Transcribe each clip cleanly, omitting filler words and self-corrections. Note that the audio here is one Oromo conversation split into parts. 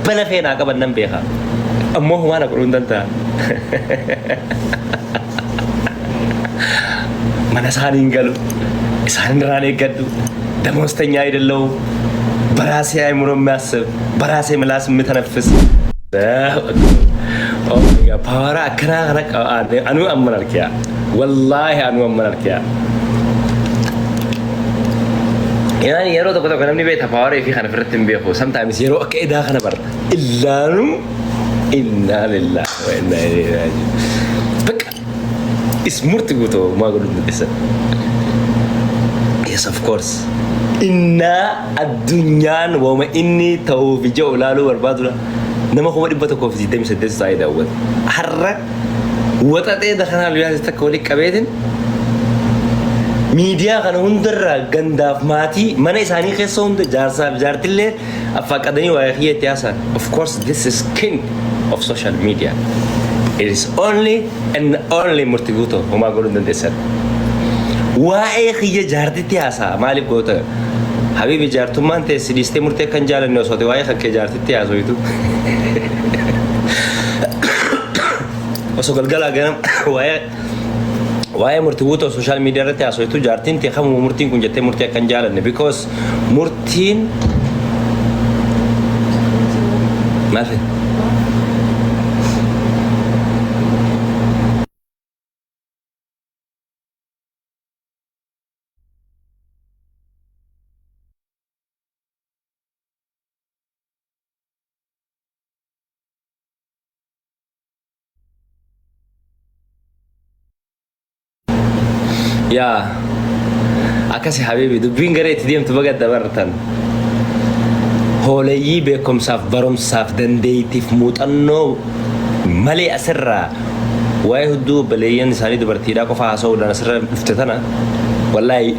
بلا فينا قبل نبيها أمه هو أنا قلون دنتا ما نسانين قالوا إسان راني قدو دموستنيا يدلو براسي أي مرمس براسي ملاس متنفس أو يا بارا كنا رك أنو أمر الكيا والله أنو أمر الكيا يعني يرو تقول لك نمني بيت بارا في خنا فرت بيخو sometimes يرو كإذا خنا برد إلا نو إنا لله وإنا إليه راجعون بك اسمرت قوتو ما أقول لك yes of course إنا الدنيا وما إني تو في جو لالو بربادولا نما هو ربطة كوفي دم سدس سايد أول حرك وتأتي دخلنا الولايات تكولي كبيرين ميديا كانوا هندر غنداف ماتي من إنساني خسون ده جارت اللي أفكارني وهي تياسا of course this is king of social media it is only and only مرتبطه وما أقولون ده دسر وهي جارت تياسا مالي بقوته حبيبي جارتو ما أنت سيدستي مرتي كان جالن نوصوتي وهي خك جارت تياسا ويتو وسوق الجلا جنم وهي مرتبطه social media رتياسا ويتو جارتين تخم مرتين كن جت مرتي كان جالن because مرتين ما في يا أكاسي حبيبي دبين قريت ديم تبغى دبرتن هولي بكم ساف برم ساف دنديتي في موت أنو ملي أسرة ويهدو بليين ساني دبرتي دا كفا حسو دا نسرة افتتنا والله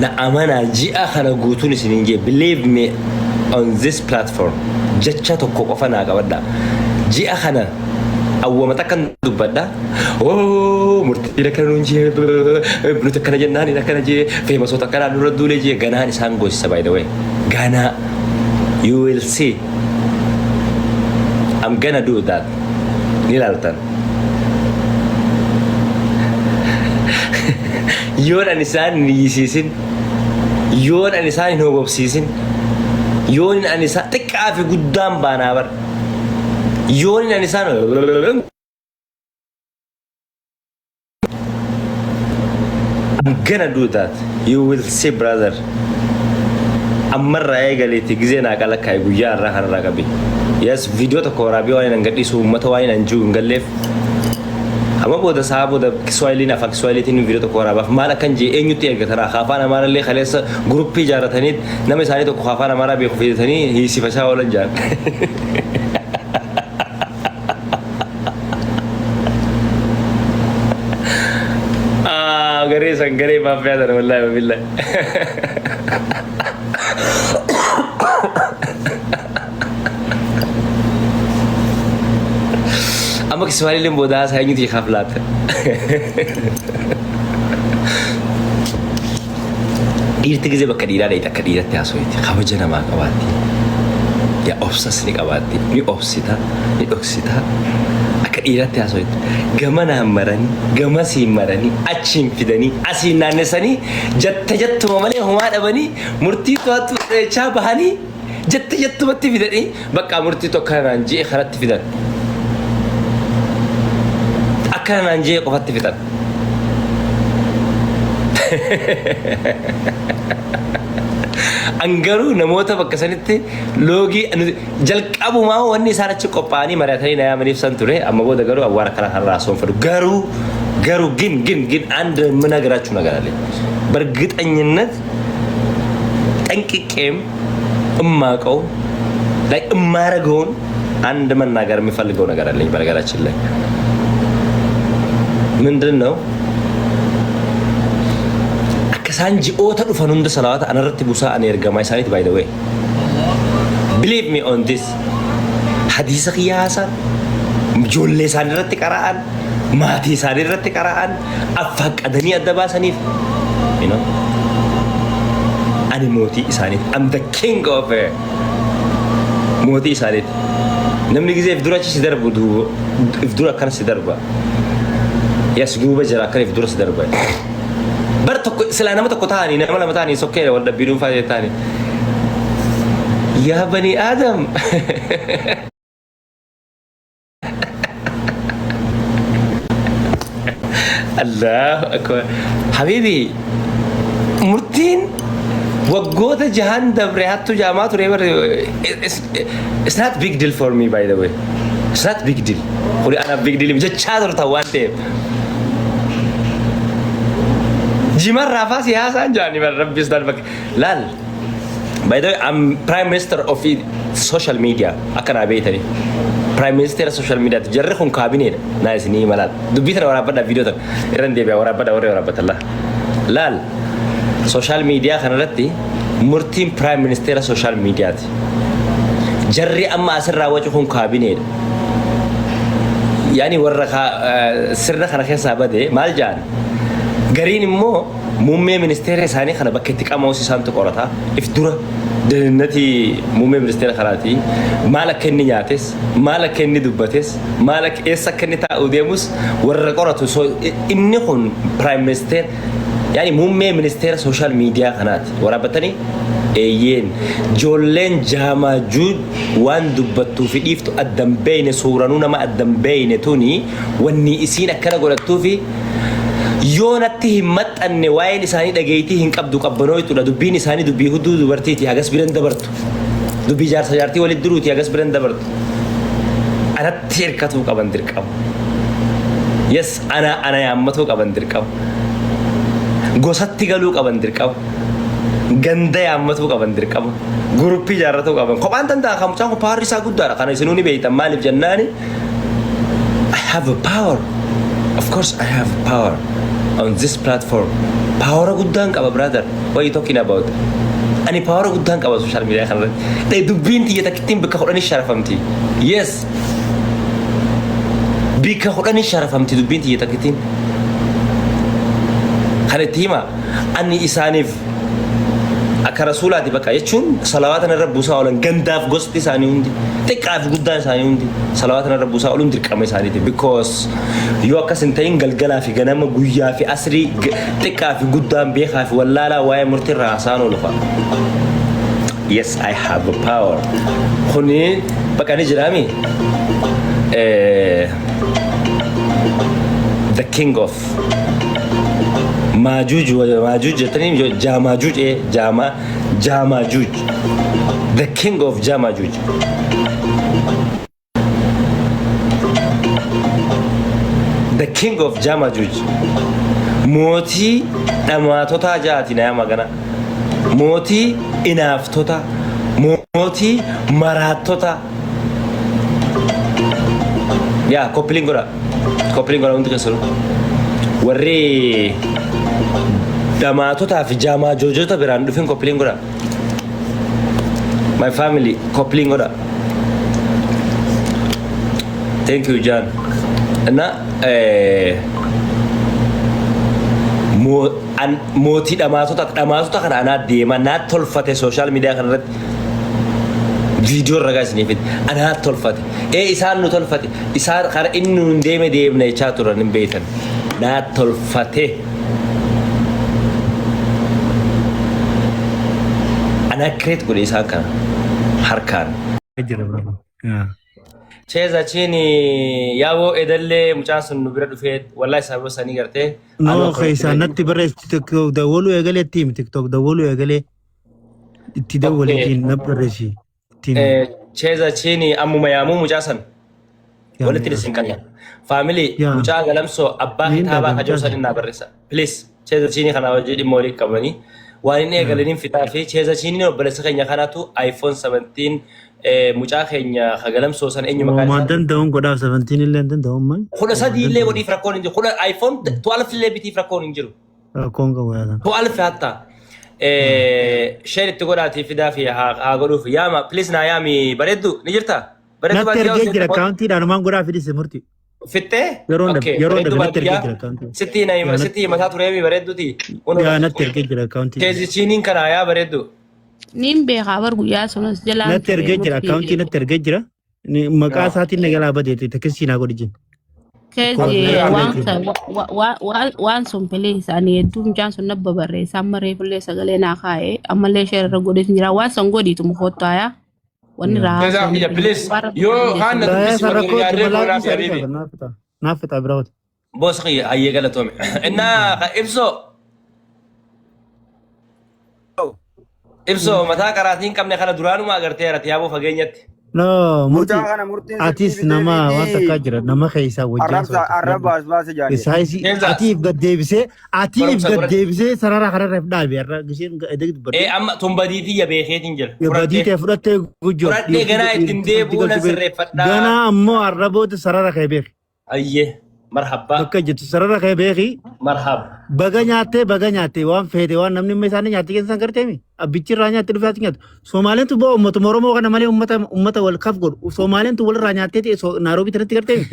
نأمانا جي آخر قوتوني سنينجي believe me on this platform جتشا تكو قفنا قبدا جي آخر أول ما تكن دبدا مرتي لكن نجي بنتكلم جناني لكن جي في مسوت كلام نرد دولي جي غانا نسان غوش by the way غانا you will see I'm gonna do that نيلالتن يون أنسان نيسيسين يون أنسان هو بسيسين يون أنسان تكافي قدام بانابر يون أنسان I'm gonna do that. You will see, brother. أمر أيقا اللي تجزينا قال لك هاي بيجار راح نراقبي. Yes, فيديو تكورابي وانا نقدي سو متى وانا نجو نقلف. أما بودا صاحب بودا كسوالي نفاق كسوالي تين فيديو تكورابا. ما لا كان جي إنيو تيجي ترى خافانا مارا اللي خلاص جروب بي جارة ثاني نمي ساني تو خافانا مارا بيخفي ثاني هي سيفشا ولا جار. غري سنغري ما في هذا والله بالله أما كسوالي اللي مبوداس هاي نيجي خافلات إيرتكزي بكديرة ليتا كديرة تاسويتي خبجنا ما كواتي يا أوبسس لك كواتي مي أوبسيتا مي أوكسيتا dhiiratti haasawaitu gama naan maranii gama siin maranii achiin fidanii asiin naannessanii jattuma malee homaa dhabanii murtii to'atu dheechaa bahanii jattumatti fidanii bakka murtii tokko naan jee karatti fidan akka naan jee qofatti fidan Anggaru namoota bakka sanitti loogii jalqabumaa wanni isaan achi qophaa'anii mari'atanii na yaamaniif san ture amma booda garuu awwaara kana har'aa soonfadhu garuu ግን አንድ የምነግራችሁ ነገር አለኝ በእርግጠኝነት ጠንቅቄም እማቀው ላይ እማረገውን አንድ መናገር የሚፈልገው ነገር አለኝ በነገራችን ላይ ምንድነው Sanji ota du fanunda salawata anarratti busa an ergama isanit by the way believe me on this hadisa qiyasa jolle sanirratti qara'an mati sanirratti qara'an afaqadani adaba sanif you know ani moti isanit I'm the king of موتي سالت نمني جزء في دورة شيء درب ودو في دورة كان سدربا يس دوبة جرا كان في دورة سدربا برتك سلانة ما تقطعني نعمل ما تاني سكر ولا بيرون فايدة تاني يا بني آدم الله أكبر حبيبي مرتين وقوة جهان دبرهات جامعات وريبر it's not big deal for me by the way it's not big deal قولي أنا big deal مجد شادر توان تيب جمال رافاسي هاسان جاني من ربي سدار لال by the way I'm prime minister of social media أكنا بيتني prime minister social media تجرخون كابينير ناس ني ملات دبيتنا ورا بدا فيديو تك إيران ورا بدا الله لال social media خنرتي مرتين prime minister social media تي جري أما أسر راوجهون كابينير يعني ورا سرنا خنا خيسا بده مال جان قرين مو مومي منستير ثاني خنا بكتك أموسي سانتو قرطها إفتورة دنتي مومي منستير خلاتي مالك كني ياتس مالك كني دبتس مالك إيسا كني تأوديموس ورقورتو سو إنهم برايم منستير يعني مومي منستير سوشيال ميديا خنات ورابطني ايين جولين جاما جود وان دبتو في إفتو أدم بين سورانونا ما أدم بين توني واني إسينا كنا قولتو في يونتي همت أن وين إساني دقيتي هنك أبدو قبنوي تلا دبين إساني دبي هدو دبرتيتي هجس بيرن دبرتو دبي جار سجارتي ولد دروتي هجس بيرن دبرتو أنا تيركتو قبن دركم يس أنا يامتو قبن دركم غوساتي قالو قبن دركم غندا يامتو قبن دركم غروبي جارتو قبن كمان تنتا خم تانو باريسا قدارا كانوا يسنوني بيتا مالي بجناني I have a power of course I have power on this platform power قدام كابا brother what are you talking about أنا power قدام كابا social media خلنا ده دبينتي يتكتين بكخوراني شرفمتي yes بكخوراني شرفمتي دبينتي يتكتين خلتيما أني إسانيف أكرسولاتي بقى يشون صلواتنا الرب بوسا ولن جنداف غوستي ساني هندي تكاف قدام ساني هندي صلواتنا الرب بوسا ولن دركامي ساني دي because يوكا سنتين قلقلا في جنام قويا في أسري تكاف قدام بيخاف ولا لا واي مرتي راسان ولفا yes I have a power خوني بقى نجرامي the king of ماجوج وماجوج تاني جاماجوج جاماجوج the king of جاماجوج the king of جاماجوج موتي أماتوتا جاتي نعم أغنى موتي إنافتوتا موتي مراتوتا يا كوبلينغورا وانت كسرو وري دماتوتا في جاما جوجوتا بران دفين كوبلينغورا my family كوبلينغورا thank you John أنا موتي دماتوتا كان أنا ديما ناتول فاتي سوشيال ميديا كان فيديو رجعت نيفيد أنا هاتول فاتي إسان ناتول فاتي إسان خار إنه ديم نيشاتورا نبيتن ناتول فاتي أنا كريت قولي إسان كان حركان شيء زاتشيني يابو إدلة مجاز نبرد فيت والله سبب سني قرته نو خيسان نتي بريس تيك توك دولو يقلي تيم تيك توك دولو يقلي تدولي تيم نبرشي تيم شيء زاتشيني أمو ميامو مجازن ولا تلسين كنيا family مجاز غلامسو أبا هتابا كجوسان نبرسا please شيء زاتشيني خنا وجدي مولي كماني واني أقولين في تافه شيء زاتشيني نبرس خنيا خناتو آيفون 17 مجاز خنيا خغلام سوسان إني مكان ما دندهم قدام 17 اللي دندهم ما خلا سادي اللي ودي فرقون إنجو خلا آيفون 12 اللي بيتي فرقون إنجو كونغا ويانا 12 حتى شيء تقول أتي في دافي هاقولوا في ياما بليز نايامي بردو نجرتا بردو نترجع جرا كاونتي أنا ما نقول في دي سمرتي فته يرون نترجع جرا كاونتي ستي نايم ستي مثلا تريمي بردو تي يا نترجع جرا كاونتي كذي چينين كنا يا بردو Nimbe khabar guyyaa sunas jalaan natti ergee jira akaawuntii natti ergee jira maqaa isaatiin nagalaa badeete takkisiinaa godhi keje waan sun pelee isaanii hedduun jaan sun nabba barreessa amma reefullee sagalee naa kaa'ee ammallee ishee irra godheetu jira waan san godhiitu mukoottaaya wanni Keza ya please yo hana tubisi magariyaadee boraaf ya bibi naaf fitaa biraawati boos qiyya hayyee galatoome innaa ibso ibso mataa qaraatiin qabne kana duraanuma agartee irratti yaaboo fageenyatti no atis nama waan takkaa jira nama keessaa wajjin arrabas baase jaani isaayisi atiif gaddeebisee sarara kanarra dhaabe irra gisheen edegit ee amma tumbadiitii ya beekeetiin jira badii fudhattee gujjoo fudhadhee ganaa ittiin deebi'uu nan sirreeffadhaa ganaa ammoo arraboota sarara kee beek ayyee marhabaa bakka jettu sarara kee beeki marhaba baga nyaattee waan feete waan namni amma isaanii nyaatte keessan garteemi abbichi irraa nyaatte dhufee ati nyaatu Soomaaleen tu boo uummatuma Oromoo kana malee uummata wal kaf godhu Soomaaleen tu walirraa nyaattee Naaroobii tanatti garteemi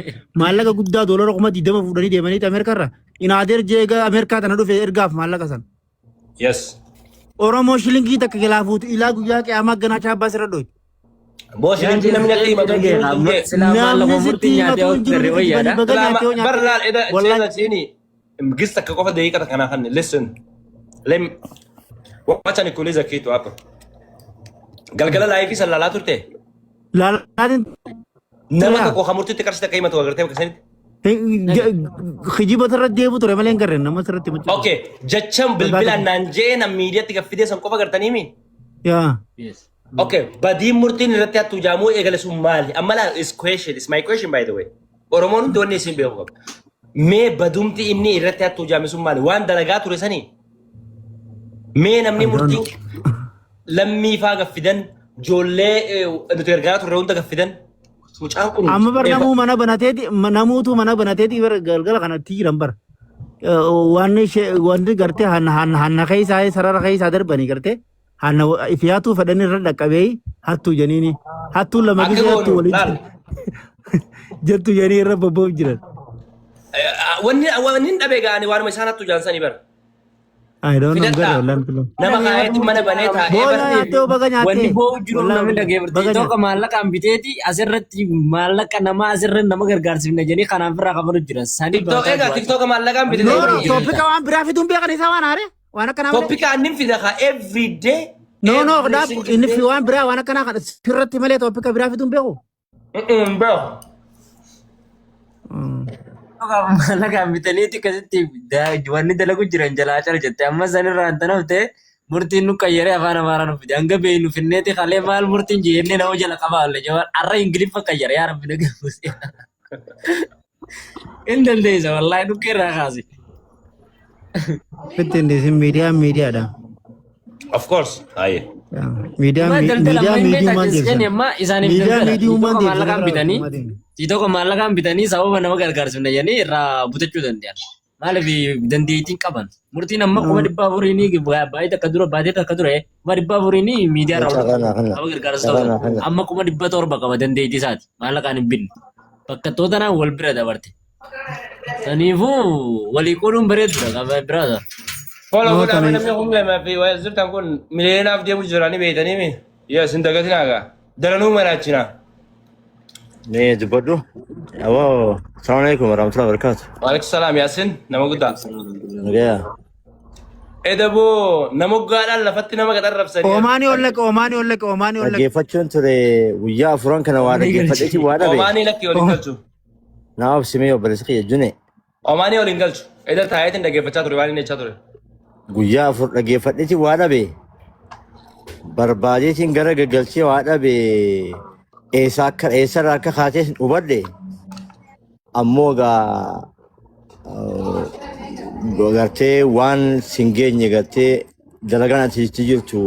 maallaqa guddaa doolara 20 fuudhanii deemanii Ameerikaa irraa inaadeer jeega Ameerikaa tana dhufe ergaaf maallaqa san yes Oromoo shilingii takka kilaafuutu ilaa guyyaa qiyaamaa ganaa chaabbaa sirra dhooti Bos ini namni natti himatu namni sitti himatu jiru baga nyaatee barlaal eda ceena sini gis takka qofa daqiiqa kana kan listen lem wacha nikuuliza kitu hapa galgala live sallalaa turte laalaatin nama tokko hamurtitti qarsita akka himatu agartee bakka sanitti kijiba irra deebu ture malee hin garreen nama sirratti machu okay jechaan bilbilaan naan jee nam miidiyaatti gaffidee san qofa gartaniimi yaa okay badii murtiin irratti hattu jaamuu eegale sun maali amma laa is my question by the way oromoon hundi wanni isin beeku qaba mee badumti inni irratti hattu jaame sun maali waan dalagaa ture sanii mee namni murtii lammii faa gaffidan joollee nuti ergaa turre hunda gaffidan mucaan kun amma bar namuu mana banateeti namuutu mana banateeti galgala kanatti jiran bar wanni gartee hanna keessaa sarara keessaa darbanii gartee hanna ifiyaatu fadhanii irra dhaqqabee hattuu janiini hattuu lama gisee hattuu waliin jettu janii irra bobboof jiran wanni dhabe gaani waanuma isaan hattuu jaansanii bara I don't know gara wallan tulo nama kaayetti mana banee taa'ee booda nyaatee baga nyaatee wanni boo'u jiru namni dhageeffatee tokko maallaqaan biteeti asirratti maallaqa nama asirra nama gargaarsifna jedhanii kanaan firraa qabanu jira sanii tiktoka maallaqaan no bitee topica waan biraa fiduun beekan isaa waan haare waan akkana topica annin fida ka every day no daab inni fi waan biraa waan akkana kan sirratti malee topica biraa fiduun beeku bro maallaqaan bitaniiti akkasitti wanni dalagu jiran jalaa cara jette amma sanirraa anta nafte murtiin nu qayyaree afaan amaaraa nu fide hanga beeynu finneeti qalee maal murtiin jennee nama jala qabaalle jawaan arra ingiliffa qayyare yaa rabbi nagaa buusee hin dandeessa wallaahi dhukkee irraa kaase. fitti inni miidiyaadha of course aye maallaqaan bitanii sababa nama gargaarsifna jedhanii irraa butachuu danda'an. Maaliif dandeettiin qaban murtiin amma kuma 400 baay'ee takka dura baatee takka ture kuma 400 miidiyaa irraa nama gargaarsa ta'u amma kuma 700 qaba dandeettii isaati maallaqaan hin binne bakka tootanaan wal bira dabarte. Saniifuu walii qooduun bareedudha qaba biraadha. Follow good amena mi humle ma fi wa zirtan kun milena af demu jirani beetani mi yes indagatina ga daranu marachina ne jibadu awo assalamu alaikum warahmatullahi wabarakatuh wa alaikum salam yasin namugda nagaya edabo namuggaadhaan lafatti nama gadarrabsani Omaanii ollaqe geeffachuun ture guyyaa afuran kana waa dhaggeeffadheeti waa dhabe Omaanii lakki waliin galchu naaf simee obboleessa kiyya june Omaanii waliin galchu edar taayetiin dhaggeeffachaa ture waan inni jechaa ture guyyaa afur dhaggeeffadheeti waa dhabe barbaadeetiin gara gaggalchee waa dhabe eessarraa akka kaatee hubadhe ammoo gartee waan singeenye gartee dalagaan ati jirtu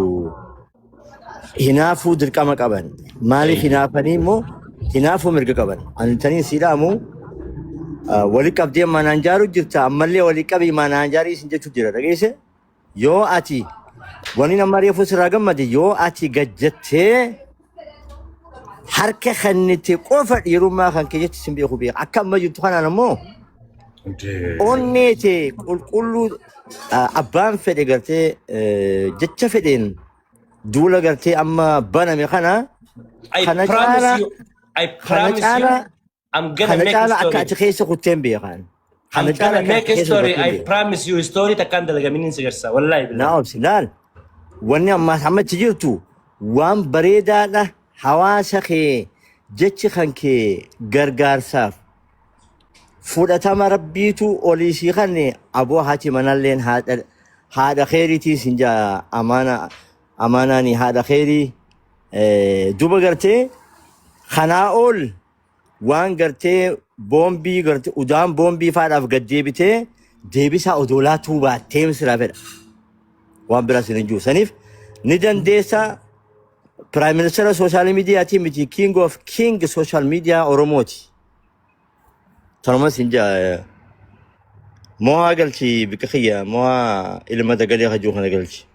hinaafuu dirqama qaban maaliif hinaafanii immoo hinaafuu mirga qaban antanii siidhaamu wali qabdee manaan jaaru jirta ammallee wali qabii manaan jaarii isin jechuu jira dhageesse yoo ati wani nama reefu sirraa gammade yoo ati gajjattee harka kannite qofa dhiirummaa kan keessatti sin beeku beeka akka amma jirtu kanaan ammoo onneete qulqulluu abbaan fedhe gartee jecha fedheen دولا قرتي أما بنا مخنا I خنا promise تعالى you, I خنا promise you, تعالى I'm gonna خنا make a تعالى story. أكاد خيسة كتيم بيخان I'm خنا gonna تعالى make أكاد a خيسة story. كتيم I بيه promise you story takkan dalaga minin sigarsa. Wallahi billah. نعم سنال واني أما محمد تجيرتو وان بريدة له حواسخي جتش خنكي غرغار ساف فودتما ربيتو أوليسي خني أبو هاتي منالين هذا خيري تي سنجا أماناني هذا خيري دوبا قرتي خناول وان قرتي بومبي قرتي ودام بومبي فعلا قد ديبتي ديبسا أدولاتو با تيمس رافر وان براس نجو سنيف ندن ديسا برايم مينستر سوشال ميديا تي ميتي كينج اوف كينج سوشال ميديا اوروموتي ترى سنجا مو قلتي بكخية مو إلى مدى قال يا خجوخ أنا قلتي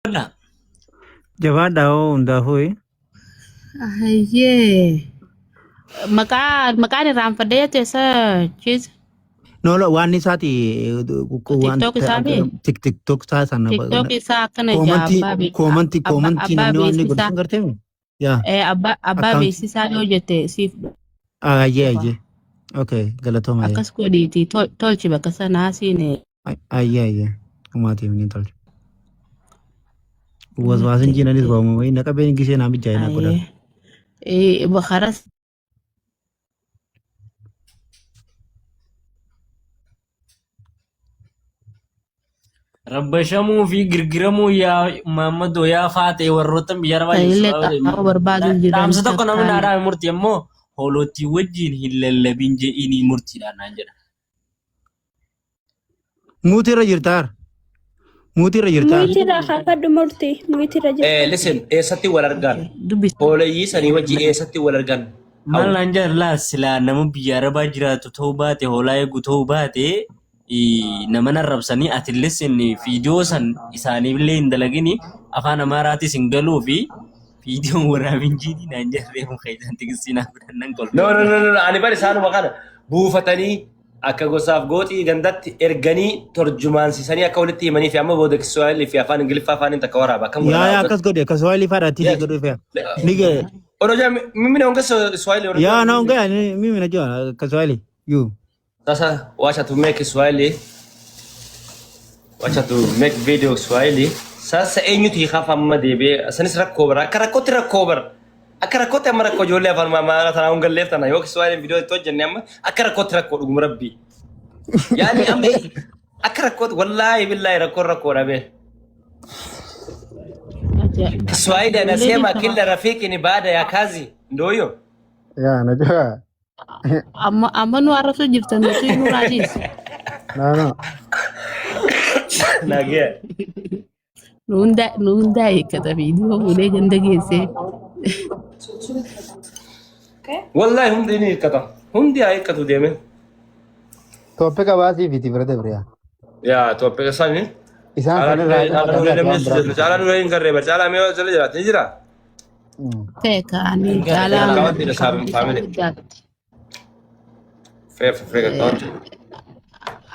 لا Jawaadha hoo hundaa hooyi. Ayyee. Maqaan irraanfadhee teessa jees Noolo waan isaati waan TikTok isaati. TikTok isaa sana TikTok isaa akkana jaa koomantii namni waan inni godhu sun gartee yaa abbaa beeksisaa yoo jette siif ayyee okay galatooma akkas godhiiti tolchi bakka sanaa siine. ayyee umaatiif ni tolchu. Waswaasin jiinanis baamu wayi naqabeen gisee naa bijaa naa godha. Bakaras rabbashamuu fi girgiramuu yaa Maammadoo yaa faate warroottan biyya arabaa illee qaxxaamuu barbaaduu jiran dhaamsa tokko namni naadhaa murtii ammoo hoolottii wajjin hin lallabin jedhiinii murtiidhaan naan jedha. Muutirra jirtaar. Muutirra jirtaar. Muitirra kakadhu murtii muitirra jirta. Listen, eessatti wal argan? dubbisa. Hooleyyii sanii wajji eessatti wal argan? Maal naan jedha laa silaa nama biyya arabaa jiraatu ta'uu baate hoolaa eegu ta'uu baate nama narrabsanii atillee sin viidiyoo san isaaniillee hin dalagini afaan amaaraatis hin galuu fi viidiyoon waraabin jiidii naan jedhee muka isaan tigisinaa godhannan kolfa. No, ani bari isaanuma kana buufatanii akka gosaaf gooxii gandatti erganii torjumaansisanii akka walitti himanii fi amma booda Kiswahilii fi afaan Ingiliffaa afaaniin takka waraaba. Yaa akkas godhe akka Swahili faadhaatti godhu fea. Nige Onoja mimi naongea Swahili. yaa naongea mimi najua akka Swahili you. Sasa wacha tu make Swahili. Wacha tu make video Swahili. Sasa eenyutu hiikafa amma deebi'ee sanis rakkoo bara akka rakkootti rakkoo bara. Akka rakkootti amma rakkoo ijoollee afaan maamaa tanaa hungalleef tana yoo Swahili video itti hojjenne amma akka rakkootti rakkoo dhuguma rabbi. Yaani amma akka rakkootti wallaahi billaahi rakkoo dhabe. Kiswahili anasema kila rafiki ni baada ya kazi. Ndio hiyo. Yaa najua. Amma nu arrabsuu jirtan nuti nu raajis. No. Nagia. Nu hundaa eeggata viidiyoo fuudhee ganda geessee. Wallahi hundi ni hiikkata. Hundi haa hiikkatu deeme. Toppe qabaasii fi tibirate biriyaa. Yaa toppee sani. Isaan Caalaa nuree hin garree bara caalaa mee jala jiraate ni jira. Teekaanii caalaa. Kawanti da sabin family. Frega kawanti.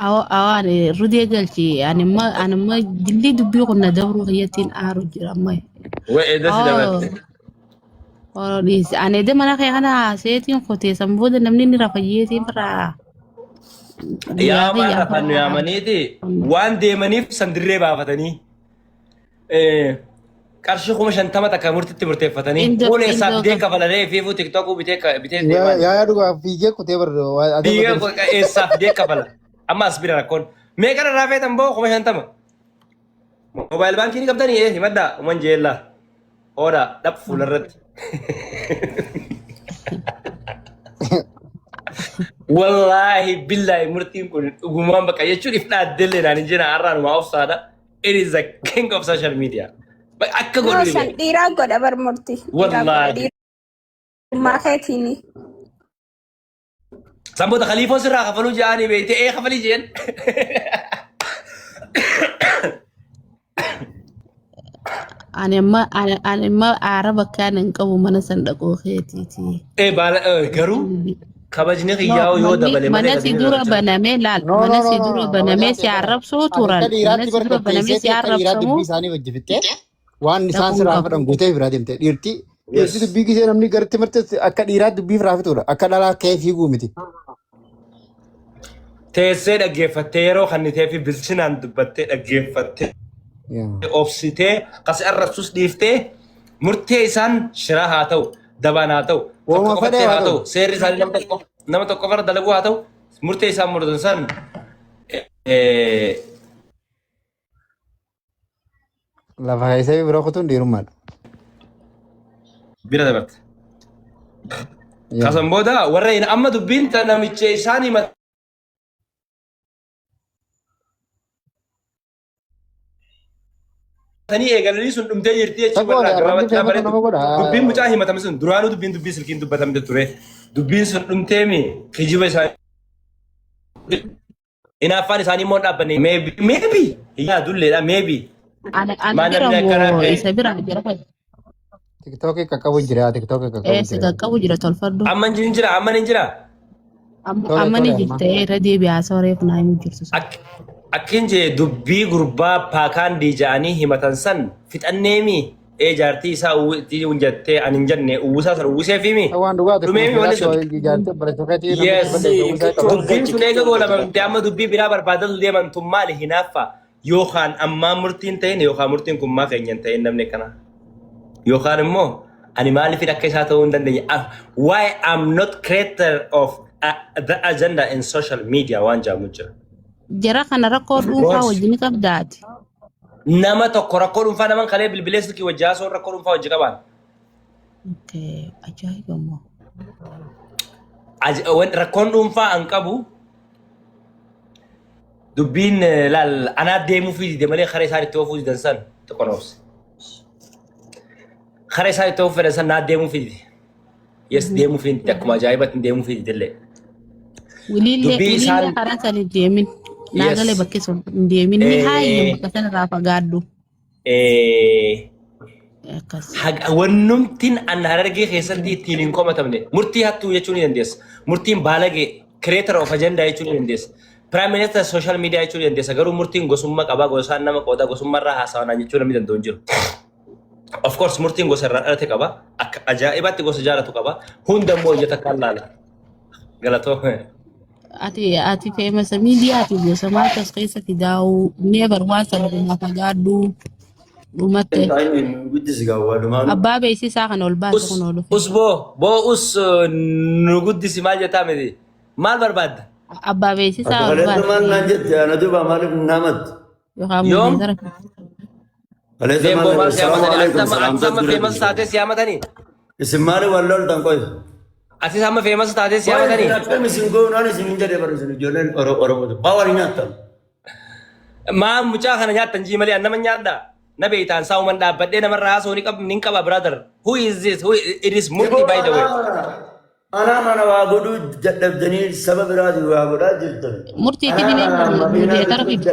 Awaan rudee galchi anima dilli dubbii qonna dabruu hiyyattiin aaru jira amma. Wee eedasi dabarte. Orodis ani de mana kaya kana seetiin qotee san booda namni ni rafayyeetiin biraa. Yaa maal afannu yaamaniiti waan deemaniif sandirree baafatanii qarshii 50 takka murtitti murteeffatanii fuula isaaf bitee kafalaree fi tiktokuu bitee deemaa. yaa dhugaa fiigee kutee barre. Fiigee eessaaf bitee kafala. Amma as bira rakkoon. Meeqa irraa feetan boo 50. Moobaayil baankii ni qabdanii himaddaa uman jeellaa. Oodhaa dhab fuularratti. Wallahi billahi murtiin kun dhugumaan bakka jechuun ifna addeellee naan hin jira har'aan maa obsaadha. It is the king of social media. Akka No, godhu san dhiiraa godha bar murtii. Wallahi. Maakeetiini. Samboota khaliifoon sirraa kafaluu jedhanii beekte kafalii jeen. Ani amma Araba kan hin qabu mana sandaqoo keetiiti. Baala garuu kabajni qiyyaa'u yoo dabale Mana si dura banamee laal. Mana si dura banamee si arrabsuu turan. Mana si dura banamee si arrabsamu. isaanii wajjifittee waan isaan sirraa fudhan guutee biraa deemte dhiirti dubbii gisee namni garatti marte akka dhiiraa dubbii firaa fixuudha akka dhalaa ka'ee fiiguu miti. teessee dhaggeeffattee yeroo kannitee fi bilchinaan dubbattee dhaggeeffattee obsitee qasi arrabsus dhiiftee murtee isaan shiraa haa ta'u dabaan haa ta'u Wooma fedhee haa ta'u seerri isaanii nama tokko farra dalaguu haa ta'u murtee isaan murtan san Lafa keessee bira kutuun dhiirummaadha. bira dabarte. Kasan booda warra amma dubbiin namicha isaanii tanii eegalanii sun dhumtee jirti jechuudha. Dubbiin mucaa himatame sun duraanuu dubbii silkiin dubbatamte ture. Dubbiin sun dhumteemi kijiba isaanii. Inaaffaan isaanii immoo dhaabbanne maybe yaa dulleedha maybe. Ana bira moo isa bira jira fa'i. TikTok qaqqabu jira TikTok qaqqabu Si qaqqabu jira tolfadhu. Amma hin jira amma hin jira. Amma ni jirte irra deebi'aa sooreef naa hin jirtu. Akkin jee dubbii gurbaa paakaan diija'anii himatan san fixanneemi jaartii isaa jettee ani hin jenne uwwisaa sana uwwisee fiimi. Waan dhugaa Dhumeemi wanni sun. Dubbiin sun eega goolamamte amma dubbii biraa barbaadatu deemantu maali hinaaffa yookaan ammaa murtiin ta'in yookaan murtiin kun maa keenyan ta'in namni kana. Yookaan immoo ani maaliifin akka isaa ta'uu hin dandeenye. Why I'm not creator of the agenda in social media waan jaamu jira. Jara kana rakkoo dhuunfaa wajjin qabdaati. Nama tokko rakkoo dhuunfaa naman kalee bilbilee silkii wajjaa soon rakkoo dhuunfaa wajji qabaan. Ajaa'iba immoo. Rakkoon dhuunfaa an qabu dubbiin laal anaa deemuu fi dide malee karaa isaan itti oofuu didan san tokko noobse. Karaa isaan itti oofuu fedhan san naa deemuu fi dide. Yes deemuu fi dide akkuma ajaa'ibatti deemuu fi didellee. Wiliillee karaa san hin deemin. Naagalee bakkee sun hin deemin ni haayee bakka sanarraa fagaaddu. Wannumtiin an harargee keessatti ittiin hin komatamne murtii hattuu jechuu ni dandeessa. Murtiin baalagee creator of agenda jechuu ni dandeessa. Prime Minister social media jechuu ni dandeessa. Garuu murtiin gosummaa qabaa gosaan nama qooda gosummaarraa haasawanaa jechuu namni danda'u hin jiru. Of course murtiin gosa irraa dhalate qaba. Akka ajaa'ibatti gosa jaalatu qaba. Hundammoo hojjeta kan laala. Galatoo. Ati feemasa miidiyaati gosa maaltas keessatti daa'u neebar waan sana dhumaa fagaaddu dhumatte. Abbaa beeksisaa kan ol baasu kun oolu. Boo nu guddisi maal jettaa miti? Maal barbaadda? Abbaa beeksisaa ol baasu. Maal naan jette ana duuba maaliif naamatti? Yookaan muummee Deemboo maal siyaamatanii? Amma feemasa taatee siyaamatanii? Isin maali wal loltan qoy? Asis amma feemasa taatee siyaamatanii? Akkam isin goonaan isin hin jedhee barreessan ijoolleen Oromoo. Baawwan nyaattan. Maa mucaa kana nyaattan jii malee nama nyaadhaa? Na beektaan saawuman dhaabbadhee namarraa haasoo ni qaba brother. Who is this? It is Murti by the way. Anaa mana waa godhuu dadhabdanii saba biraati waa godhaa jirtan. Murtiitti miidiyeetara fiti.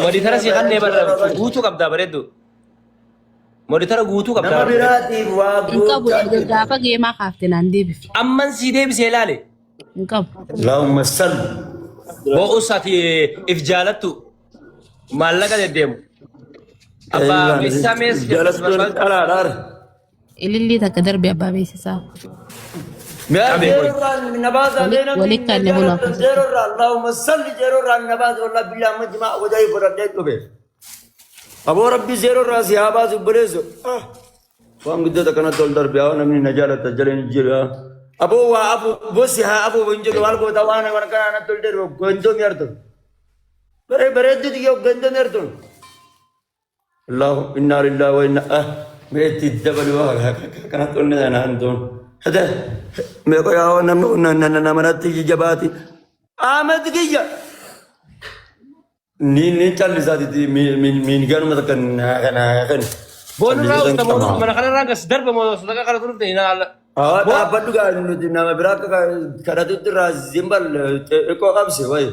Moditara si kannee barra guutuu qabdaa bareeddu. Moditara guutuu qabdaa. Nama biraatiif waa Hin qabu gaafa geemaa kaafte naan deebifte. Amman sii deebisee ilaale. Hin qabu. Allahumma salli. Bo'us ati if jaalattu maallaqa deddeemu. Abbaa beeksisaa mees Jaalattuun dhalaadhaar. Ilillii takka darbe abbaa beeksisaa. Jeerorraan nabaata leenaa. Waliin kan ne bula. Jeerorraan Allahumma salli jeerorraan nabaata walaa billaa amma jimaa wajaa fudhadhee dhufe. Aboo rabbi jeerorraa si haa baasu buleessu. Waan guddoota kanatti ol darbe haa namni na jaalata jaleen jiru. Aboo waa afu bosi haa afu hin jiru waan goota waan kana natti ol darbe gondoo mi artu. Bareeddu yoo gondoo mi artu. Allah inna lillahi wa inna meetti dabalu waa kanatti ol naan tuun. هذا ما يقول يا نم مناتي جباتي آمد كيا نين تالي زادي من كانوا مثلا كان بون راو تمو من خلال راقص درب مو صدقة خلال تروح هنا بدو قال إنه نام براك كرادو ترى زيمبل إكو أبسي واي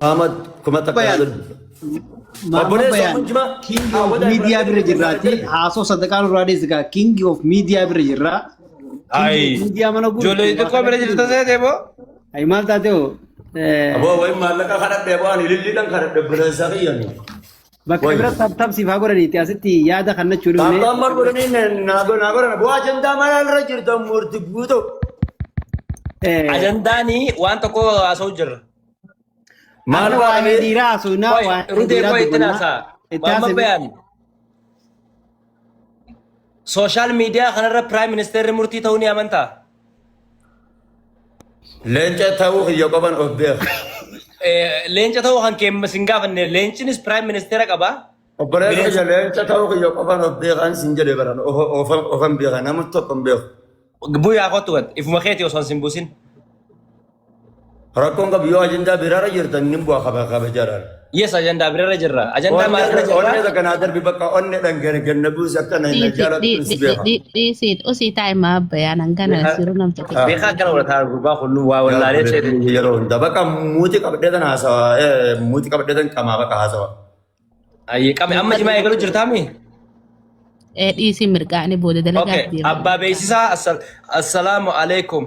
آمد كم تكاد Mama bayan king of media birajirati haso sadaqan radi zika king of media birajirra Ay, media mana guru jole itu kau bercerita saya deh, Bo. ay mal ta teo Abo wai malaka kharap debo ani lilli dan kharap debo sari yani bakra tab si bhagora ni tiasiti yada khanna churu ne tamar burani nago na bo ajanda malal rajir dam murti buto Ajanda ni wan toko asojir. mal wa ni dira so na wa Rute ko itina sa. Mama bayan. Social media kanara prime minister murti tahu ni amanta. lenca tahu yo kaban obbe Lenca tahu kan kem singgah ne lencin is prime minister kaba. obere ya lenca tahu yo kaban obbe kan sinja de baran ofan be kan amut to kombe Buya ako tuat. If maketi osan simbusin. rakon ka biyo ajanda birara jirtan nimbo khaba jaran Yes, ajanda berera jerra. Ajanda mana jerra? onne da kan adar bibaka onne dan gen nabu sakana ina jara This it. Usi tayo mabayanan ka na. Siro nam tatik. Beka kan udah tahu berubah kunu wala lece. yero da baka muti ka bedan hasa muti ka bedan kama baka hasa Aye, kami amma jima ekalu jerta mi. Isi mirga ni boda dalaga. Okay, abba beisisa assalamualaikum.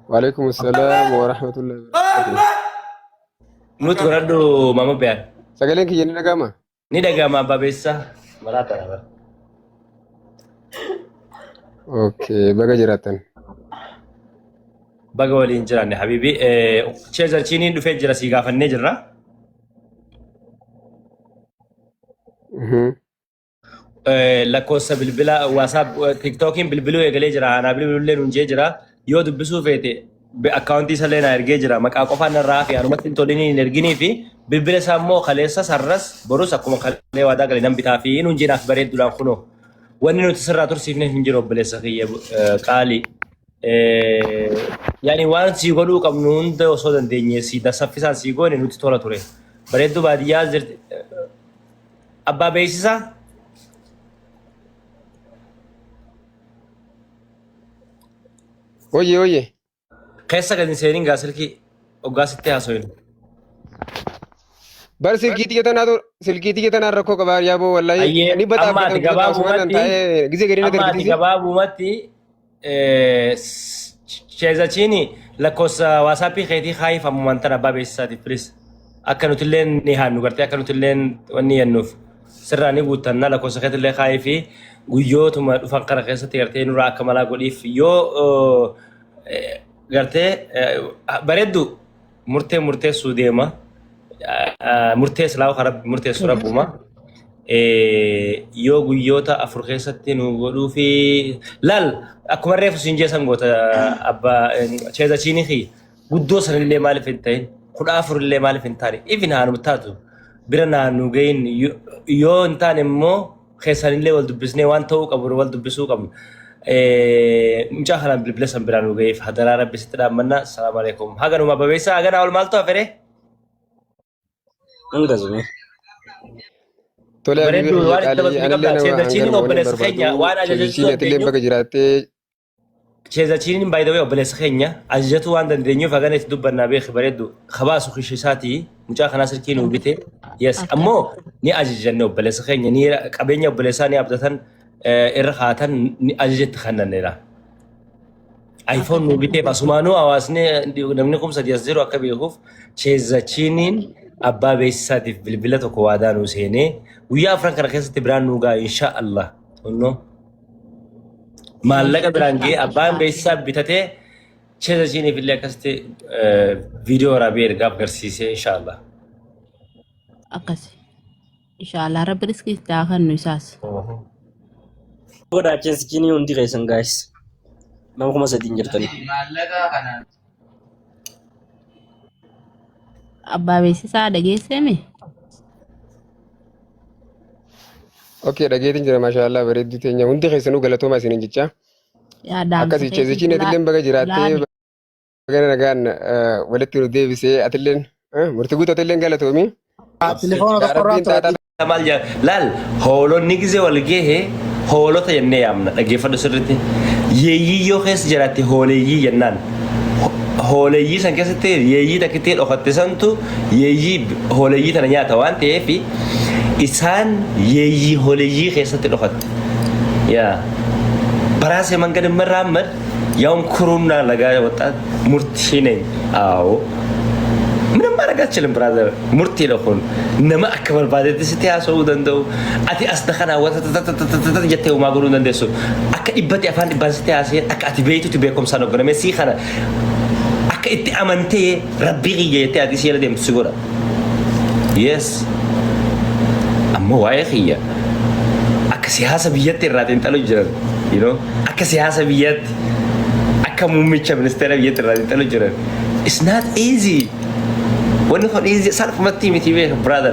وعليكم السلام ورحمة الله وبركاته. Menurut korado mama bean. Sagaling kiyan na gama. Ni daga ma abba beisa marata na. Okay, baga jiratan. Baga walin jiran habibi. Cezar chini dufe jira si gafanne jirra. Lakkoofsa bilbila WhatsApp TikTokiin bilbiluu eegalee jira. Anaa bilbiluullee nuunjee jira. Yoo dubbisuu feete akkaawuntii isallee na ergee jira. Maqaa qofaan irraa fi anumatti hin tolini hin erginii fi bilbila isaa immoo kaleessa sarras borus akkuma kalee waadaa galee nan bitaa fi nuunjee naaf bareedduudhaan kunoo. Wanni nuti sirraa tursiifne hin jiru obboleessa kiyya qaalii. Yaani waan sii godhuu qabnu hunda osoo dandeenye sii saffisaan sii goone nuti tola ture. Bareedduu baadiyyaa jirti. Abbaa beeksisaa? Oye, oye. Keessa gadi seeniin gaa silkii hoggaa sitti haasoyin. Bar silkiitii jetanaa rakkoo qabaa yaaboo wallahi. Ni Amma ati gabaabumatti gabaabumatti sheezachiini lakkoofsa waasaappii keetii haayifamu wanta abbaa beeksisaatiif firis. Akka nuti illee ni haannu gartee akka nuti illee wanni yennuuf sirraa ni guuttannaa lakkoofsa keetii illee haayifii guyyootuma dhufan kana keessatti gartee nurraa akka malaa godhiif yoo gartee bareeddu murteessuu deema. Murteessu laawu karaa murteessu rabbuma. Yoo guyyoota afur keessatti nu godhuu fi laal akkuma reefu siin jeesan goota abbaa cheezachiinii fi guddoo sanillee maaliif hin ta'in 14 illee maaliif hin taane ifin haanu taatu bira naannu gahin yoo hin taane immoo keessanillee wal dubbisnee waan ta'uu qabu wal dubbisuu qabnu. Mucaa kanaan bilbila san biraan nu gaheef hadaraa rabbi sitti dhaammannaa. Salaamu alaikum. Haganuma babeessaa haganaa ol maaltu hafere? Angazumi. Tole Bareedduu waan itti taphatu ni qabda. Cheezachiiniin obboleessa keenya waan Shiinatillee baga jiraattee cheezachiiniin baay'ee obboleessa keenya ajajatu waan dandeenyuuf hagana itti dubbannaa beeki bareeddu kabaasu kishisaatii mucaa kanaa sirkii nuu bite. Yes ammoo ni ajajanne obboleessa keenya ni qabeenya obboleessaa ni abdatan irra haatan ni ajajatti kannanneera. iPhone nuu biteef asumaanuu hawaasni namni kumsa dias jiru akka beekuuf cheezachiiniin abbaa beeksisaatiif bilbila tokko waadaa nuu seenee guyyaa afran kana keessatti biraan nuu gaa insha Allah. Maallaqa biraan ga'ee abbaan beeksisaa bitatee cheezachiiniif illee akkasitti viidiyoo waraabee ergaaf agarsiisee insha Allah. Akkasi. Inshallah rabbi riskii itti haa kennu isaas. Goda cheezachiinii hundi keessan guys. Nama kuma sadii jirtanii. Abbaa beeksisaa dhageesseme. Okay, dhageetiin jira maashaallah bareedduu teenya hundi keessanuu galatooma isiniin jecha. Yaa daamsa Akkasii cheezichiin atilleen baga jiraattee baga nagaan walitti nu deebisee atilleen murtii guutuu atilleen galatoomi. Telefoona Rabbiin taataa Maal jaa laal hoolonni gisee wal gahee hoolota jennee yaamna dhaggeeffadhu sirriitti. Yeeyyii yoo keessa jiraatte hooleeyyii jennaan. Hooleeyyii san keessatti yeeyyii takkittee dhokatte santu yeeyyii hooleeyyii tana nyaata waan ta'eef isaan yeeyyii hooleeyyii keessatti dhokatte. Yaa baraasee mangada marraamad yaa'um kuruunaa lagaa wixaat murtii neen aawoo. ምንም ማድረግ አትችልም ብራዘር ሙርቲ ለሆን ነማ አከበል ባደት ሲቲያሶ ደንደው አቲ አስተኸና ወተተተተተ ጀተው ማግሩ ደንደሱ አከ ዲበት ያፋን ዲባን ሲቲያሴ አከ አቲ ቤቱ ቲቤኮም ሳኖ ገረመ ሲኸና አከ እቲ አመንቴ ረቢ ይየተ አቲ ሲለ ደም ሲጎራ የስ አሞ ዋይ ኺያ አከ ሲያሰ ቢየት ራቴን ጠሎ ይጀራል ዩ ኖ አከ ሲያሰ ቢየት አከ ሙሚቸ ሚኒስተር ቢየት ራቴን ጠሎ ይጀራል ኢትስ ናት ኢዚ When you easy self mati TV brother,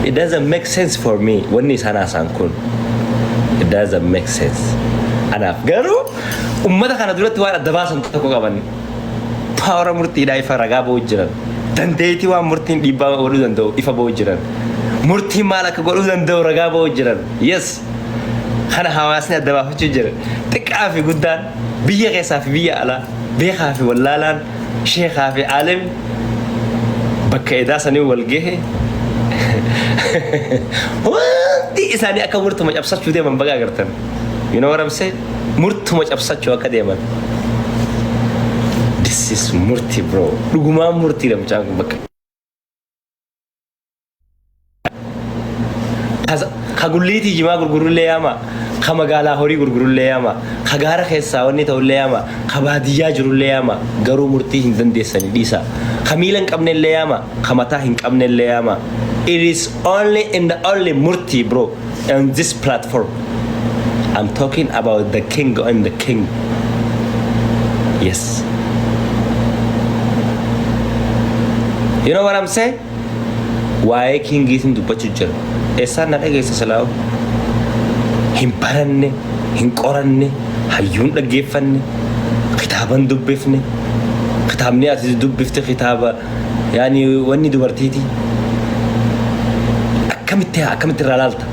it doesn't make sense for me when it's ana sankun. It doesn't make sense. Ana garu ummata kana durat wa dabasan ko gaban. Power murti dai faraga bo jiran. Dandeeti wa murtin diba oru dando ifa bo jiran. Murti malaka goru dando raga bo jiran. Yes. Kana hawasna daba fu jiran. Tikafi gudan biya qesa fi biya ala بيخا في ولالان شيخا في عالم بكا إذا سني والجه ودي إساني أكا مرتو مج أبسط شو ديما بقى قرتن you know what I'm saying مرتو مج أبسط شو أكا ديما this is مرتي bro لقما مرتي لما جانكم بكا خاقوليتي جماع قرقروا لي ياما خمغالا هوري غرغرول لياما خغار خيساوني تول لياما خباديا جرول لياما غرو مرتي هندن ديسن ديسا خميلن قبن لياما خمتا هن قبن لياما it is only in the only murti bro on this platform I'm talking about the king and the king yes you know what I'm saying why king is in dupachujer esa na dege salao hin baranne hin qoranne hayyuun dhaggeeffanne kitaaban dubbifne kitaabni ati dubbifte kitaaba yaani wanni dubartiiti akkamitti irraa laalta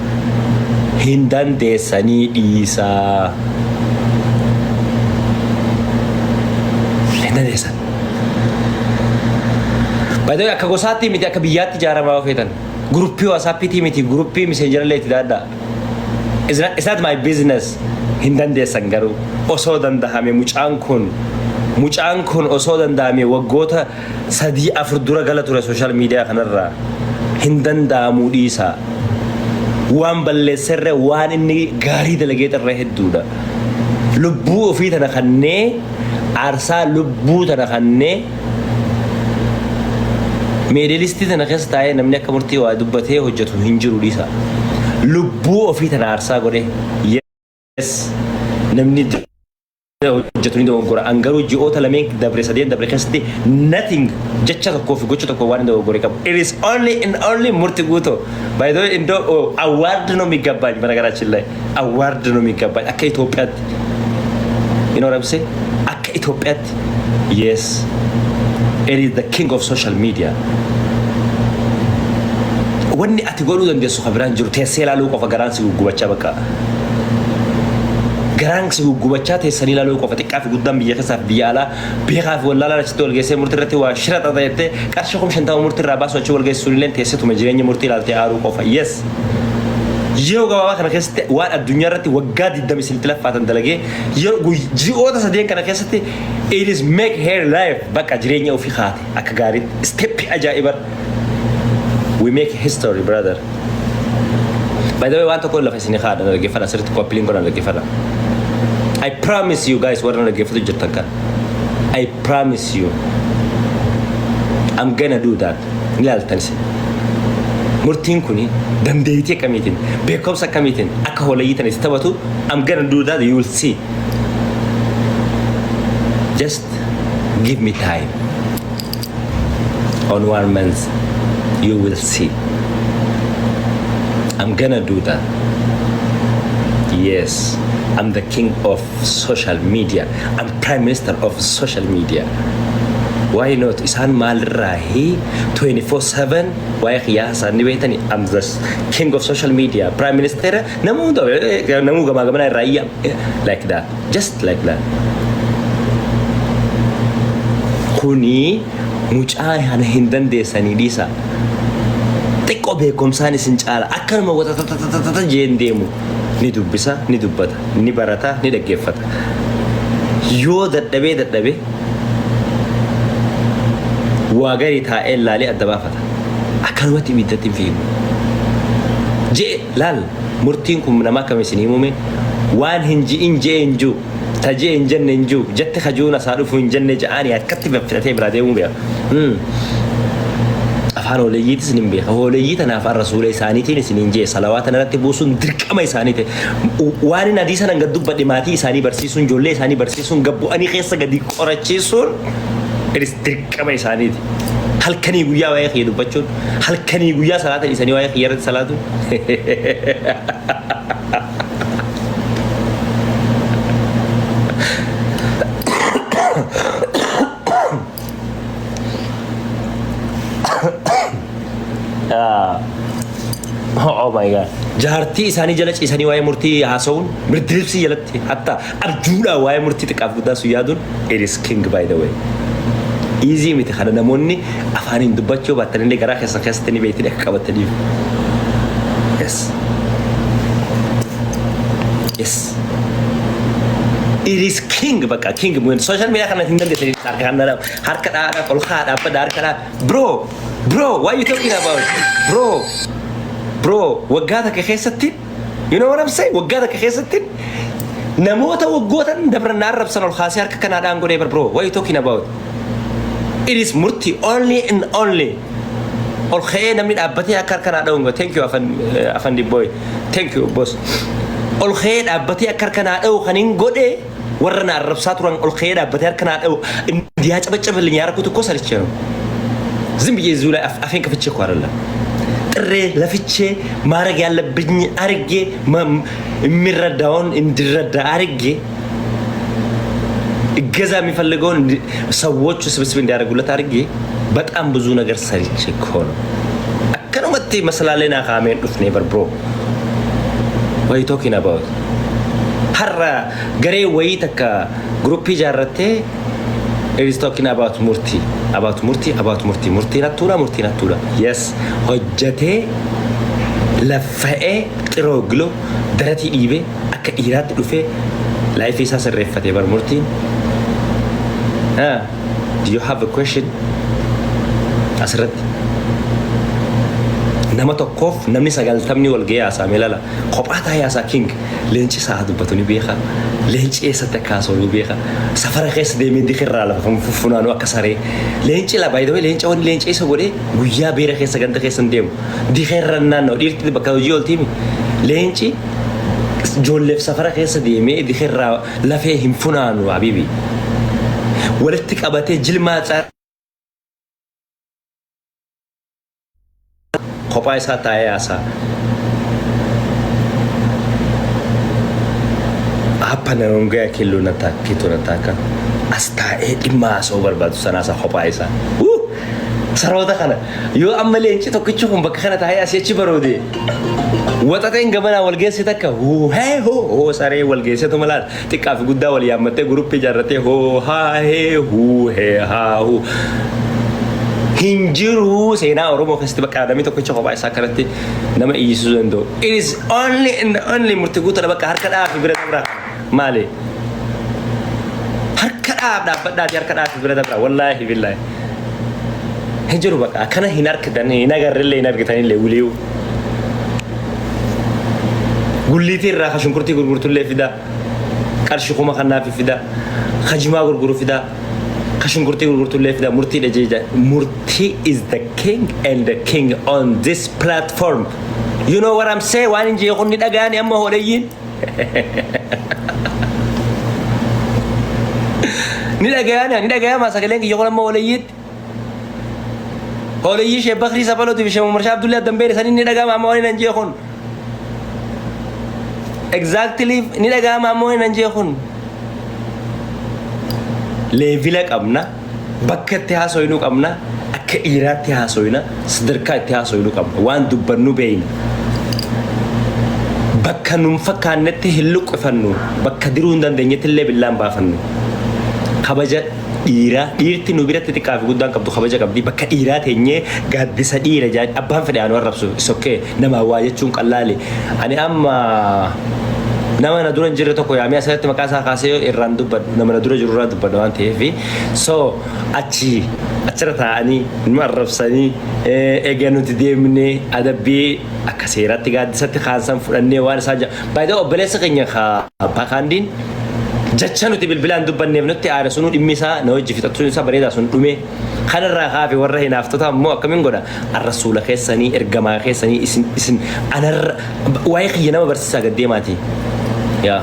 hin dandeessanii dhiisaa hin dandeessan baay'ee akka gosaatti miti akka biyyaatti ijaaramaa feetan guruppii waasaappiitii miti guruppii miseenjarallee itti daaddaa It's not my business. Hindan de sangaru. Oso dandahame mucaan kun oso dandahame waggoota sadii afur dura gala ture social media kanarra. Hindan daamu dhiisa. Waan balleesserre waan inni gaarii dalagee irra hedduudha. Lubbuu ofii tana kannee aarsaa lubbuu tana kannee meedelistii tana keessa taa'ee namni akka murtii waa dubbatee hojjetu hin jiru dhiisa. Lubbuu ofii tana aarsaa godhe yes namni hojjetu ni dogoggora angaruu ji'oota lameen dabre sadeen dabre keessatti nothing jecha tokkoo fi gocha tokko waan dogoggore qabu it is only murti guuto by the way indo award no migabbaj በነገራችን ላይ award no migabbaj akka Itoophiyaatti you know what I'm saying akka Itoophiyaatti yes it is the king of social media wanni ati godhuu dandeessu kabiraan jiru teessee ilaaluu qofa garaan si guggubachaa bakka garaan si guggubachaa teessanii ilaaluu qofa xiqqaa fi guddaan biyya keessaa biyya alaa beekaa fi wallaalaa achitti wal geessee murtii irratti waa shira xaxaa jettee qarshii 50 murtii irraa baasu achi wal geessuun illee teesseetuma jireenya murtii ilaaltee aaruu qofa yes yeroo gabaabaa kana keessatti waan addunyaa irratti waggaa 20 silti laffaatan dalagee ji'oota sadeen kana keessatti it is make her life bakka jireenya ofii haate akka gaariitti steppi ajaa'ibar we make history brother by the way want to call la fasini khada na gefala sirti ko pilin gona la gefala I promise you guys warna la gefatu jirtanka I promise you I'm gonna do that nilal tansi murtiin kuni dandeeyte kamitin beekomsa kamitin akka holayitan istabatu I'm gonna do that you will see just give me time on 1 month You will see. I'm gonna do that. Yes, I'm the king of social media. I'm prime minister of social media. Why not? Isan mal rahi 24/7. Why khiyasa ni betani? I'm the king of social media, prime minister. Namu gama gama rahi like that, just like that. Kuni mucaa hana hindan desani disa. Teko beekum sani sincaala akkanuma wata jeen deemu ni dubbisa ni dubbata ni barata ni dhaggeeffata yoo dadhabe waa garii taa'ee laalee adda baafata akkanumatti ibiddatti fiigu jee laal murtiin kun nama akkam isin himume waan hin ji'in jee hin jiru ta jee hin jenne hin jiru jette kajuuna saa dhufu hin jenne ja'anii akkatti fidhatee biraa deemuu beeka afaan oleyyiitis nin beeka oleyyiita naaf rasuula isaaniitiin isiniin jee salawaata narratti buusuun dirqama isaaniiti waan hin hadiisa nan gaddubba dhimaatii isaanii barsiisuun ijoollee isaanii barsiisuun gabbu'anii keessa gadi qorachiisuun iris dirqama isaaniiti halkanii guyyaa waa'ee kiyya dubbachuun halkanii guyyaa salaata isanii waa'ee kiyya irratti salaatu oh my god jaartii isaanii jala ciisanii waa'ee murtii haasa'uun mirdiribsi jalatti hatta abjuudha waa'ee murtii xiqqaaf guddaa sun yaaduun it is king by the way easy miti kana namoonni afaaniin dubbachuu baattanillee garaa keessatti ni beektiin akka qabataniif yes it is king bakka king when social media kana hin dandeessanii harka dhaadhaa ol haadhaa badda harka dhaadhaa bro what are you talking about bro waggaa takka keessatti you know what I'm saying waggaa takka keessatti namoota waggootan dabran arrabsan ol haasee harka kanaadhaan godhee bro what are you talking about it is murti only and only ol khee namni dhaabbatee akka harka kanaadhaan thank you afandi boy thank you boss ol khee dhaabbatee akka harka kanaadhaan kanin godhee warra na arrabsaa turan ol khee dhaabbatee harka kanaadhaan indiyaa cabacabal nyaara kutu ko sarichee ዝምብዬ እዚሁ ላይ አፌን ከፍቼ እኮ አይደለም ጥሬ ለፍቼ ማድረግ ያለብኝ አርጌ የሚረዳውን እንዲረዳ አርጌ እገዛ የሚፈልገውን ሰዎቹ ስብስብ እንዲያደርጉለት አርጌ በጣም ብዙ ነገር ሰርቼ እኮ ነው አከነው መጥቴ መስላለና ካሜን ዱፍ ኔቨር ብሮ ወይ ቶኪንግ አባውት ሀራ ገሬ ወይ ተካ ግሩፕ ጃረቴ it is talking about murti natura yes hojjate lafa'e xiroglo darati dhibe akka dhiiraatti dhufe life isa sirreeffate bar murtiin do you have a question asirratti nama tokkoof namni 90 wal ga'ee haasaame lala kophaa taa'ee haasaa king leenci isaa dubbatu ni beeka leenci eessatti akka haasa'u ni beeka safara keessa deemee dikirraa lafa funaanuu akka saree leenci la baay'ee leenci wani leenci isa godhee guyyaa beera keessa ganda keessa hin deemu dikirra naannoo dhiirti bakka hojii ooltiimi leenci ijoolleef safara keessa deemee dikirraa lafee hin funaanu habiibi walitti qabatee jilmaa kophaa isaa taa'ee haasaa hapana ongea killo nataka as taa'ee dhimma haasa'uu barbaadu sanaasa kophaa isaa saroota kana yoo amma leenci tokkichi kun bakka kana taa'ee asii achi baroode waxateen gamanaa walgeesse takka hoo saree walgeessetu malaal xiqqaa fi guddaa wal yaammattee guruppii ijaarrattee hoo hinjiru seenaa oromoo keessatti bakka adamii tokkicha kophaa isaa kanatti nama iyyisuu danda'u it is only and only murtii guutuudha bakka harka dhaafi bira dabraa maali harka dhaabbadhaati harka dhaafi bira dabraa wallaahi billaahi hinjiru bakka akkana hin argitan hin agarrellee hin argitanillee wulii'u gulliitii irraa ka shunkurtii gurgurtullee fida qarshii kuma kannaafi fida kajimaa gurguru fida kashungurti gurgurtullee fida murtii dhajeeja murtii is the king and the king on this platform you know what I'm saying waan injee qonni dhagaani amma hooleyyin ni dhagaani sagaleen kiyya qonna amma hooleyyin Oleyyi ishee Bakrii Sapalooti fi Shemuu Marshaa Abdullee Addambeen isaanii ni dhaga'ama amma waliin hin jeekun. Exactly ni dhaga'ama amma waliin hin jeekun. Leevila qabna, bakka itti haasoyinuu qabna, akka dhiiraatti haasoyina, sadarkaa itti haasoyinuu qabna, waan dubbannu beeyna. Bakka nuun fakkaannetti hin luqqifannu, bakka diruu hin dandeenyetti illee billaan baafannu. Kabaja dhiiraa, dhiirti nu biratti xiqqaa fi guddaan qabdu kabaja qabdi. Bakka dhiiraa teenyee gaaddisa dhiira jaa abbaan fedhe anu arrabsu sokkee nama waa jechuun qallaale. Ani amma nama na dura hin jirre tokko yaamee asirratti maqaa isaa kaasee irraan dubbadhu nama na dura jiru irraa dubbadhu waan ta'eef so achirra taa'anii nu arrabsanii egaa nuti deemnee adabbii akka seeratti gaaddisatti kaansan fudhannee waan isaa jaa baay'ee obboleessa keenya baakaandiin jecha nuti bilbilaan dubbanneef nutti aada sunuu dhimmi isaa na hojii fixachuun isaa bareedaa sun dhume kanarraa kaafe warra hinaaftota ammoo akkamiin godha arrasuula keessanii ergamaa keessanii isin anarra waa'ee kiyya nama barsiisaa gaddeemaati. Ya.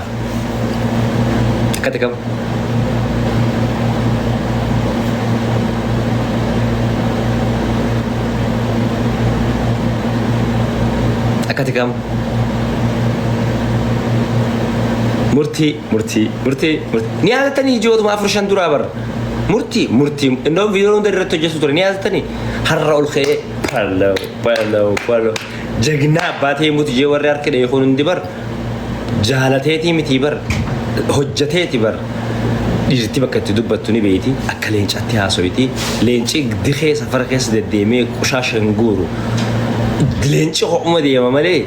Kata kamu. Kata kamu. Murti. Ni ada tani jauh tu maaf rushan durabar. Murti. Indom video dari retu jesu tu ni ada tani. Harra ul khe. Palo. Jagna bathi muti jawar yar ke deh khun dibar. Jaalateetii miti bar hojjateeti bar dhiirti bakka itti dubbattu ni beeyti akka leencaatti haasoyti leenci dikee safara keessa deddeemee qushaasha hin guuru leenci ho'uma deema malee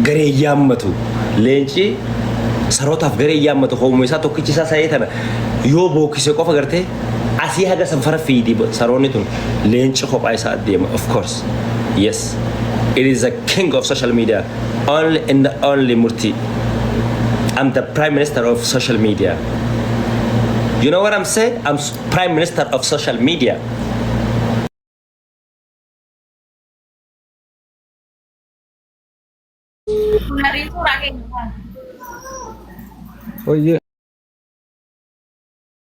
garee yaammatu leenci sarootaaf garee yaammatu ho'uma isaa tokkichi isaa sa'ee tana yoo bookise qofa gartee asii haga safara fiidi saroonni tun leenci kophaa isaa deema of course yes it is a king of social media only and the only Murti. I'm the prime minister of social media. You know what I'm saying? I'm prime minister of social media. Oh iya.